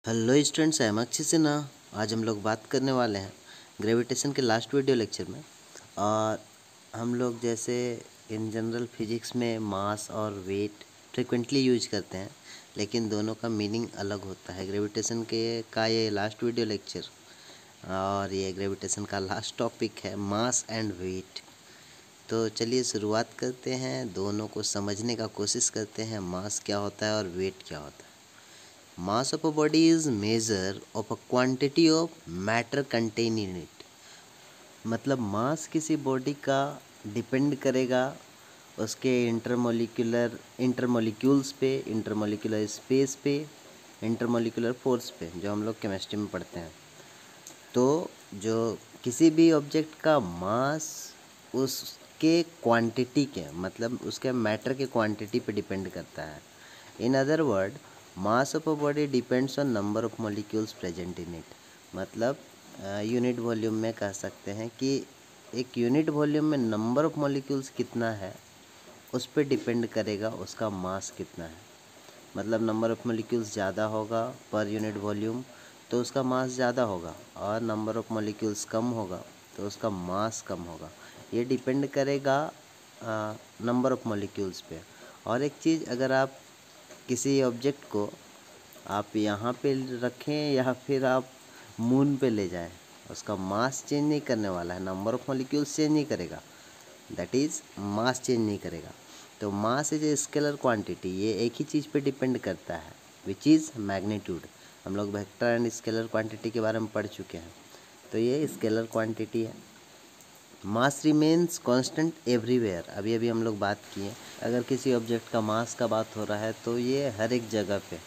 Hello students, I am Akshay Sinha. आज हम लोग बात करने वाले हैं ग्रेविटेशन के लास्ट वीडियो लेक्चर में। और हम लोग जैसे इन जनरल फिजिक्स में मास और वेट फ्रिक्वेंटली यूज करते हैं, लेकिन दोनों का मीनिंग अलग होता है। ग्रेविटेशन का ये लास्ट वीडियो लेक्चर और ये ग्रेविटेशन का लास्ट टॉपिक है मास एंड वेट। तो चलिए शुरुआत करते हैं, दोनों को समझने का कोशिश करते हैं। मास क्या होता है और वेट क्या होता है। Mass of a body is measure of a quantity of matter contained in it। मतलब मास किसी बॉडी का डिपेंड करेगा उसके इंटरमोलिक्यूल्स पे, इंटरमोलिकुलर स्पेस पे, इंटरमोलिकुलर फोर्स पे, जो हम लोग केमिस्ट्री में पढ़ते हैं। तो जो किसी भी ऑब्जेक्ट का मास उसके क्वांटिटी के, मतलब उसके मैटर के क्वांटिटी पे डिपेंड करता है। इन other word, mass of a body depends on number of molecules present in it. मतलब यूनिट वॉल्यूम में कह सकते हैं कि एक यूनिट वॉल्यूम में नंबर ऑफ मॉलिक्यूल्स कितना है उस पर डिपेंड करेगा उसका मास कितना है। मतलब नंबर ऑफ मॉलिक्यूल्स ज़्यादा होगा पर यूनिट वॉल्यूम तो उसका मास ज़्यादा होगा, और नंबर ऑफ मॉलिक्यूल्स कम होगा तो उसका मास कम होगा। ये डिपेंड करेगा नंबर ऑफ मॉलिक्यूल्स पे। और एक चीज़, अगर आप किसी ऑब्जेक्ट को आप यहाँ पे रखें या फिर आप मून पे ले जाएं, उसका मास चेंज नहीं करने वाला है, नंबर ऑफ मॉलिक्यूल्स चेंज नहीं करेगा, दैट इज़ मास चेंज नहीं करेगा। तो mass is a scalar quantity, ये एक ही चीज़ पे डिपेंड करता है, विच इज़ मैग्नीट्यूड। हम लोग वेक्टर एंड स्केलर क्वांटिटी के बारे में पढ़ चुके हैं, तो ये स्केलर क्वांटिटी है। मास रिमेन्स कांस्टेंट एवरीवेयर, अभी अभी हम लोग बात किए। अगर किसी ऑब्जेक्ट का मास का बात हो रहा है तो ये हर एक जगह पे,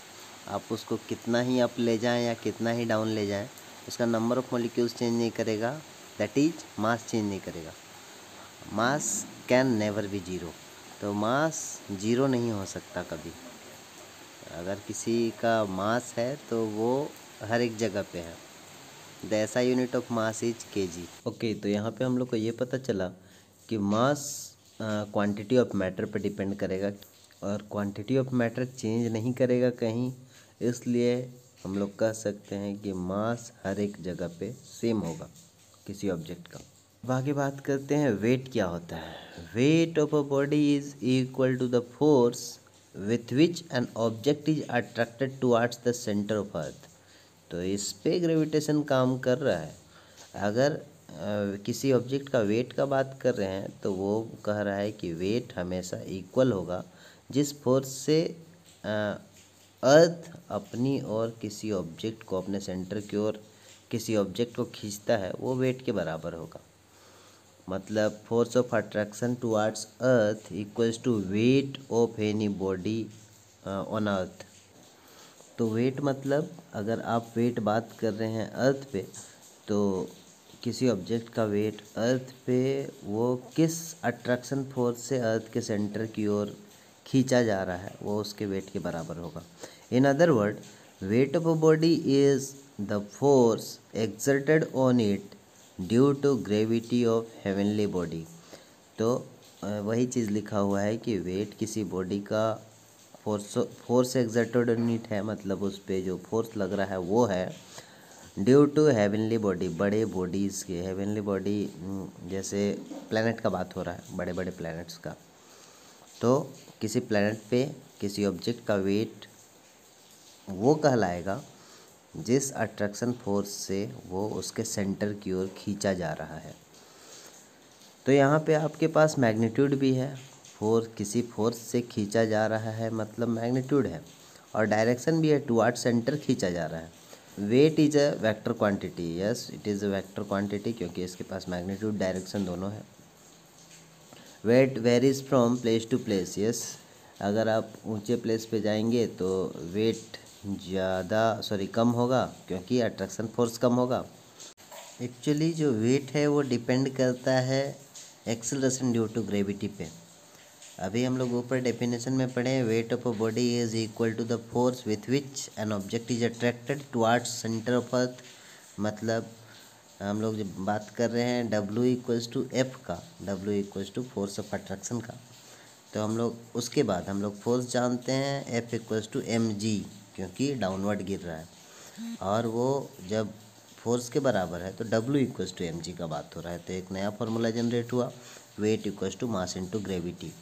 आप उसको कितना ही अप ले जाएं या कितना ही डाउन ले जाएं, उसका नंबर ऑफ मॉलिक्यूल्स चेंज नहीं करेगा, दैट इज मास चेंज नहीं करेगा। मास कैन नेवर बी जीरो, तो मास जीरो नहीं हो सकता कभी। अगर किसी का मास है तो वो हर एक जगह पे है। The SI unit of mass is KG. Okay, तो यहाँ पे हम लोग को ये पता चला कि मास क्वांटिटी ऑफ मैटर पे डिपेंड करेगा, और क्वांटिटी ऑफ मैटर चेंज नहीं करेगा कहीं, इसलिए हम लोग कह सकते हैं कि मास हर एक जगह पे सेम होगा किसी ऑब्जेक्ट का। अब आगे बात करते हैं वेट क्या होता है। Weight of a body is equal to the force with which an object is attracted towards the centre of earth. तो इस पे ग्रेविटेशन काम कर रहा है। अगर किसी ऑब्जेक्ट का वेट का बात कर रहे हैं तो वो कह रहा है कि वेट हमेशा इक्वल होगा जिस फोर्स से अर्थ अपनी और किसी ऑब्जेक्ट को, अपने सेंटर की ओर किसी ऑब्जेक्ट को खींचता है, वो वेट के बराबर होगा। मतलब force of attraction towards earth equals to weight of any body on earth. तो वेट मतलब, अगर आप वेट बात कर रहे हैं अर्थ पे, तो किसी ऑब्जेक्ट का वेट अर्थ पे वो किस अट्रैक्शन फोर्स से अर्थ के सेंटर की ओर खींचा जा रहा है, वो उसके वेट के बराबर होगा। In other word, weight of a body is the force exerted on it due to gravity of heavenly body. तो वही चीज़ लिखा हुआ है कि वेट किसी बॉडी का फोर्स एक्सर्टेड ऑन इट है, मतलब उस पर जो फोर्स लग रहा है वो है ड्यू टू हेवनली बॉडी, बड़े बॉडीज़ के। हेवनली बॉडी जैसे प्लैनेट का बात हो रहा है, बड़े बड़े प्लैनेट्स का। तो किसी प्लैनेट पे किसी ऑब्जेक्ट का वेट वो कहलाएगा जिस अट्रैक्शन फोर्स से वो उसके सेंटर की ओर खींचा जा रहा है। तो यहाँ पे आपके पास मैग्नीट्यूड भी है, किसी फोर्स से खींचा जा रहा है मतलब मैग्नीट्यूड है, और डायरेक्शन भी है, टुवर्ड सेंटर खींचा जा रहा है। Weight is a vector quantity, yes it is a vector quantity, क्योंकि इसके पास मैग्नीट्यूड डायरेक्शन दोनों है। Weight varies from place to place, yes अगर आप ऊंचे प्लेस पे जाएंगे तो वेट कम होगा, क्योंकि अट्रैक्शन फोर्स कम होगा। एक्चुअली जो वेट है वो डिपेंड करता है एक्सेलरेशन ड्यू टू ग्रेविटी पे। अभी हम लोग ऊपर डेफिनेशन में पढ़े, weight of a body is equal to the force with which an object is attracted towards centre of earth. मतलब हम लोग जब बात कर रहे हैं W इक्वल्स टू एफ का, W equals to force of attraction का, तो हम लोग उसके बाद हम लोग फोर्स जानते हैं F इक्वल्स टू mg, क्योंकि डाउनवर्ड गिर रहा है। और वो जब फोर्स के बराबर है तो W इक्वल्स टू mg का बात हो रहा है। तो एक नया फॉर्मूला जनरेट हुआ, weight equals to mass into gravity.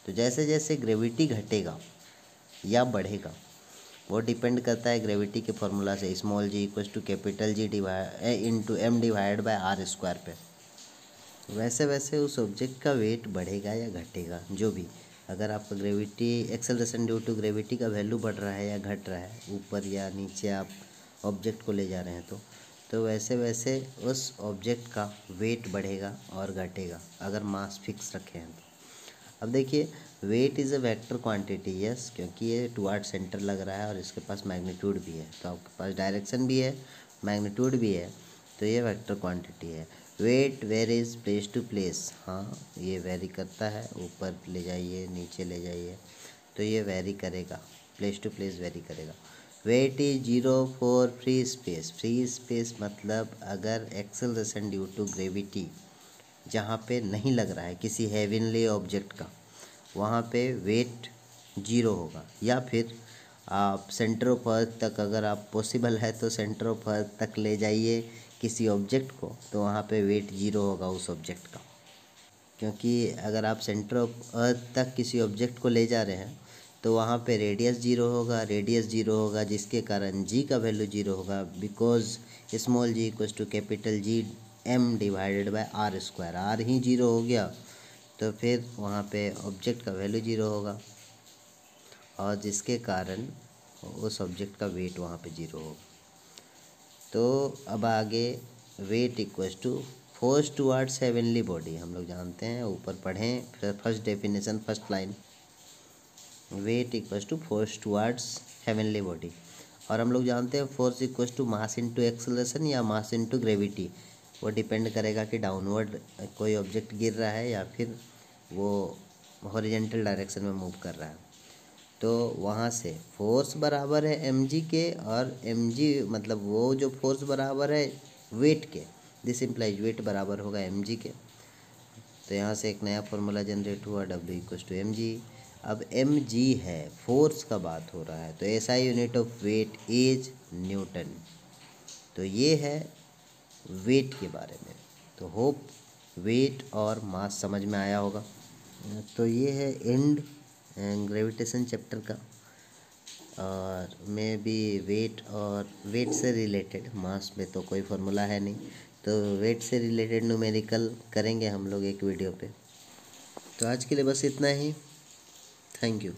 तो जैसे जैसे ग्रेविटी घटेगा या बढ़ेगा वो डिपेंड करता है ग्रेविटी के फॉर्मूला से, small ji equals to capital G into m divide by r square पे। वैसे वैसे उस ऑब्जेक्ट का वेट बढ़ेगा या घटेगा, जो भी, अगर आपका gravity acceleration due to gravity का वैल्यू बढ़ रहा है या घट रहा है, ऊपर या नीचे आप ऑब्जेक्ट को ले जा रहे हैं तो वैसे वैसे उस ऑब्जेक्ट का वेट बढ़ेगा और घटेगा अगर मास फिक्स रखे हैं तो। अब देखिए, weight is a vector quantity, yes, क्योंकि ये टुवर्ड सेंटर लग रहा है और इसके पास मैग्नीट्यूड भी है, तो आपके पास डायरेक्शन भी है, मैग्नीट्यूड भी है, तो ये वेक्टर क्वांटिटी है। Weight varies place to place, हाँ ये वेरी करता है, ऊपर ले जाइए नीचे ले जाइए तो ये वेरी करेगा, प्लेस टू प्लेस वेरी करेगा। Weight is zero for free space, free space मतलब अगर एक्सेलरेशन ड्यू टू ग्रेविटी जहाँ पे नहीं लग रहा है किसी हेवनली ऑब्जेक्ट का, वहाँ पे वेट जीरो होगा। या फिर आप सेंटर ऑफ अर्थ तक, अगर आप पॉसिबल है तो सेंटर ऑफ अर्थ तक ले जाइए किसी ऑब्जेक्ट को, तो वहाँ पे वेट जीरो होगा उस ऑब्जेक्ट का। क्योंकि अगर आप सेंटर ऑफ अर्थ तक किसी ऑब्जेक्ट को ले जा रहे हैं तो वहाँ पे रेडियस जीरो होगा जिसके कारण जी का वैल्यू जीरो होगा, because small ji equals to capital G m divided by r square, r ही जीरो हो गया तो फिर वहाँ पे ऑब्जेक्ट का वैल्यू जीरो होगा और जिसके कारण उस ऑब्जेक्ट का वेट वहाँ पे जीरो होगा। तो अब आगे weight equals to force towards heavenly body, हम लोग जानते हैं, ऊपर पढ़ें फिर first definition first line, weight equals to force towards heavenly body. और हम लोग जानते हैं force equals to mass into acceleration या मास इनटू ग्रेविटी, वो डिपेंड करेगा कि डाउनवर्ड कोई ऑब्जेक्ट गिर रहा है या फिर वो हॉरिजेंटल डायरेक्शन में मूव कर रहा है। तो वहाँ से फोर्स बराबर है mg के, और mg मतलब वो जो फोर्स बराबर है वेट के, दिस इम्प्लाइज वेट बराबर होगा mg के। तो यहाँ से एक नया फॉर्मूला जनरेट हुआ, W इक्वल्स टू mg। अब mg है, फोर्स का बात हो रहा है, तो SI unit of weight is newton. तो ये है वेट के बारे में। तो होप वेट और मास समझ में आया होगा। तो ये है एंड ग्रेविटेशन चैप्टर का, और मैं भी वेट और वेट से रिलेटेड, मास में तो कोई फार्मूला है नहीं, तो वेट से रिलेटेड न्यूमेरिकल करेंगे हम लोग एक वीडियो पे। तो आज के लिए बस इतना ही, थैंक यू।